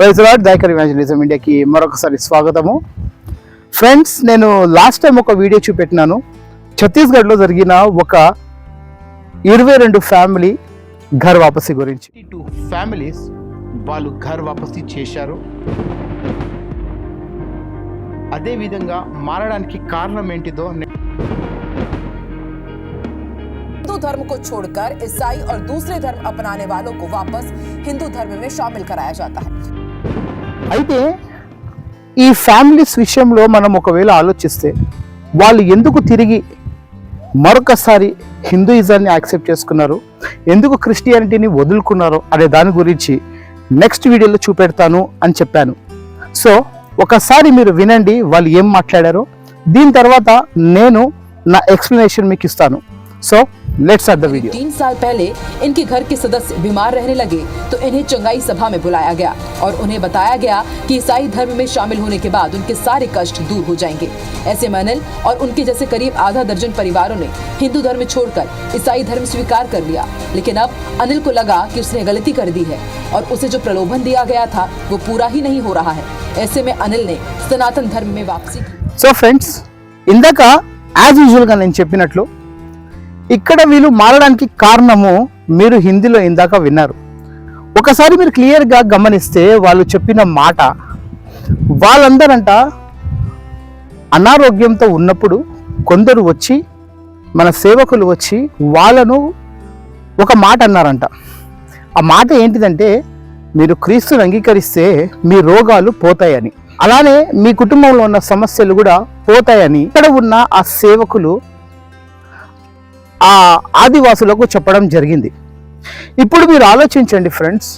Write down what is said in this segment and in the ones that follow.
Praise lord దైకర్ evangelism ఇండియాకి మరొకసారి స్వాగతము. Friends, నేను లాస్ట్ టైం ఒక వీడియో చూపెట్టినాను. ఛత్తీస్గఢ్లో జరిగిన ఒక 22 ఫ్యామిలీ ఘర్ వాపసీ గురించి. 2 ఫ్యామిలీస్ వాళ్ళు ఘర్ వాపసీ చేశారు. అదే విధంగా మారడానికి కారణం ఏంటిదో हिंदू धर्म को छोड़कर ईसाई और दूसरे धर्म अपनाने वालों को वापस हिंदू धर्म में शामिल कराया जाता है. అయితే ఈ ఫ్యామిలీస్ విషయంలో మనం ఒకవేళ ఆలోచిస్తే వాళ్ళు ఎందుకు తిరిగి మరొకసారి హిందూయిజాన్ని యాక్సెప్ట్ చేసుకున్నారు, ఎందుకు క్రిస్టియానిటీని వదులుకున్నారు అనే దాని గురించి నెక్స్ట్ వీడియోలో చూపెడతాను అని చెప్పాను. సో ఒకసారి మీరు వినండి వాళ్ళు ఏం మాట్లాడారో. దీని తర్వాత నేను నా ఎక్స్ప్లెనేషన్ మీకు ఇస్తాను. So let's start the video. 3 साल पहले इनके घर के सदस्य बीमार रहने लगे तो इन्हें चंगाई सभा में बुलाया गया और उन्हें बताया गया कि ईसाई धर्म में शामिल होने के बाद उनके सारे कष्ट दूर हो जाएंगे. ऐसे में अनिल और उनके जैसे करीब आधा दर्जन परिवारों ने हिंदू धर्म छोड़कर ईसाई धर्म स्वीकार कर लिया. लेकिन अब अनिल को लगा कि उसने गलती कर दी है और उसे जो प्रलोभन दिया गया था वो पूरा ही नहीं हो रहा है. ऐसे में अनिल ने सनातन धर्म में वापसी की. సో ఫ్రెండ్స్, ఇందాక యాజ్ యూజువల్గా నేను చెప్పినట్లు ఇక్కడ వీళ్ళు మారడానికి కారణము మీరు హిందీలో ఇందాక విన్నారు. ఒకసారి మీరు క్లియర్గా గమనిస్తే వాళ్ళు చెప్పిన మాట, వాళ్ళందరంట అనారోగ్యంతో ఉన్నప్పుడు కొందరు వచ్చి మన సేవకులు వచ్చి వాళ్ళను ఒక మాట అన్నారంట. ఆ మాట ఏంటిదంటే, మీరు క్రీస్తుని అంగీకరిస్తే మీ రోగాలు పోతాయని, అలానే మీ కుటుంబంలో ఉన్న సమస్యలు కూడా పోతాయని ఇక్కడ ఉన్న ఆ సేవకులు ఆ ఆదివాసులకు చెప్పడం జరిగింది. ఇప్పుడు మీరు ఆలోచించండి ఫ్రెండ్స్,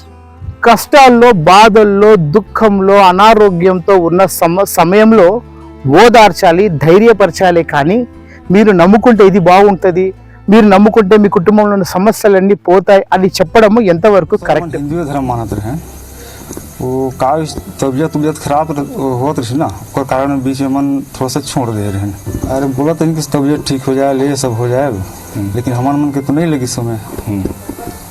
కష్టాల్లో, బాధల్లో, దుఃఖంలో, అనారోగ్యంతో ఉన్న సమయంలో ఓదార్చాలి, ధైర్యపరచాలి. కానీ మీరు నమ్ముకుంటే ఇది బాగుంటుంది, మీరు నమ్ముకుంటే మీ కుటుంబంలో ఉన్న సమస్యలన్నీ పోతాయి అని చెప్పడము ఎంతవరకు కరెక్ట్? हिंदू धर्म मानते हैं वो का तबियत खराब होत रही ना, कोई कारण बीच में मन थोड़ा सा छोड़ दे रहे हैं. अरे बोला तो इनकी तबियत ठीक हो जाए, ये सब हो जाए, लेकिन हमारे मन के तो नहीं लगी समय,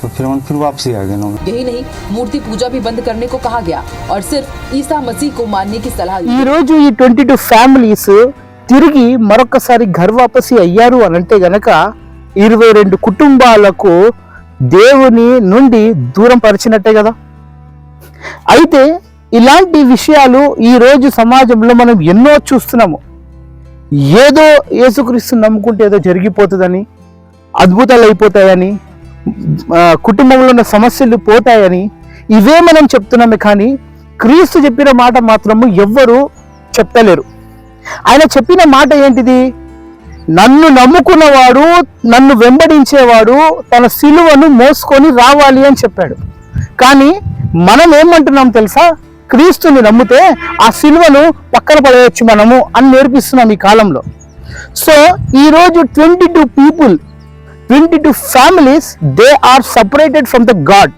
तो फिर मन फिर वापसी आ गए. यही नहीं, मूर्ति पूजा भी बंद करने को कहा गया और सिर्फ ईसा मसीह को मानने की सलाह दी. ఈ రోజు ఈ 22 ఫ్యామిలీస్ తిరిగి మరొకసారి ఘర్ వాపసీ అయ్యారు అని అంటే గనక 22 కుటుంబాలకు దేవుని నుండి దూరం పరిచినట్టే కదా. అయితే ఇలాంటి విషయాలు ఈ రోజు సమాజంలో మనం ఎన్నో చూస్తున్నాము. ఏదో యేసుక్రీస్తుని నమ్ముకుంటే ఏదో జరిగిపోతుందని, అద్భుతాలు అయిపోతాయని, కుటుంబంలో ఉన్న సమస్యలు పోతాయని ఇవే మనం చెప్తున్నామే. కానీ క్రీస్తు చెప్పిన మాట మాత్రము ఎవ్వరూ చెప్తలేరు. ఆయన చెప్పిన మాట ఏంటిది? నన్ను నమ్ముకున్నవాడు, నన్ను వెంబడించేవాడు తన సిలువను మోసుకొని రావాలి అని చెప్పాడు. కానీ మనం ఏమంటున్నాం తెలుసా? క్రీస్తుని నమ్మితే ఆ సిలువను పక్కన పడవచ్చు మనము అని నేర్పిస్తున్నాం ఈ కాలంలో. సో ఈరోజు 22 families they are separated from the God.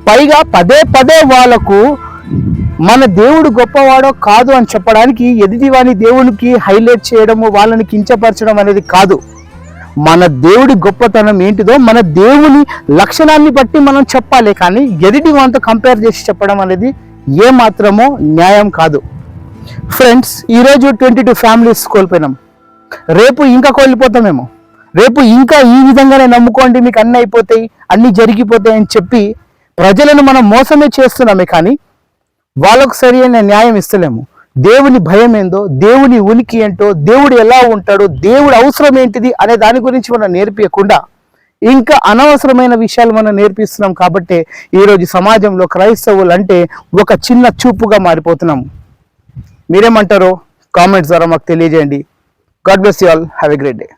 పైగా పదే వాళ్ళకు మన దేవుడు గొప్పవాడో కాదు అని చెప్పడానికి ఎదుటివాని దేవునికి హైలైట్ చేయడము, వాళ్ళని కించపరచడం అనేది కాదు. మన దేవుడి గొప్పతనం ఏంటిదో మన దేవుని లక్షణాన్ని బట్టి మనం చెప్పాలి. కానీ ఎదుటి వాళ్ళతో కంపేర్ చేసి చెప్పడం అనేది ఏ మాత్రమో న్యాయం కాదు. ఫ్రెండ్స్, ఈరోజు 22 ఫ్యామిలీస్ కోల్పోయినాం. రేపు ఇంకా కోల్పోతామేమో. రేపు ఇంకా ఈ విధంగానే నమ్ముకోండి, మీకు అన్నీ అయిపోతాయి, అన్నీ జరిగిపోతాయి అని చెప్పి ప్రజలను మనం మోసమే చేస్తున్నామే. కానీ వాళ్ళకు సరి అయిన న్యాయం ఇస్తలేము. దేవుని భయం ఏందో, దేవుని ఉనికి ఏంటో, దేవుడు ఎలా ఉంటాడో, దేవుడు అవసరం ఏంటిది అనే దాని గురించి మనం నేర్పించకుండా ఇంకా అనవసరమైన విషయాలు మనం నేర్పిస్తున్నాం. కాబట్టి ఈరోజు సమాజంలో క్రైస్తవులు అంటే ఒక చిన్న చూపుగా మారిపోతున్నాము. మీరేమంటారో కామెంట్స్ ద్వారా మాకు తెలియజేయండి. God bless you all. Have a great day.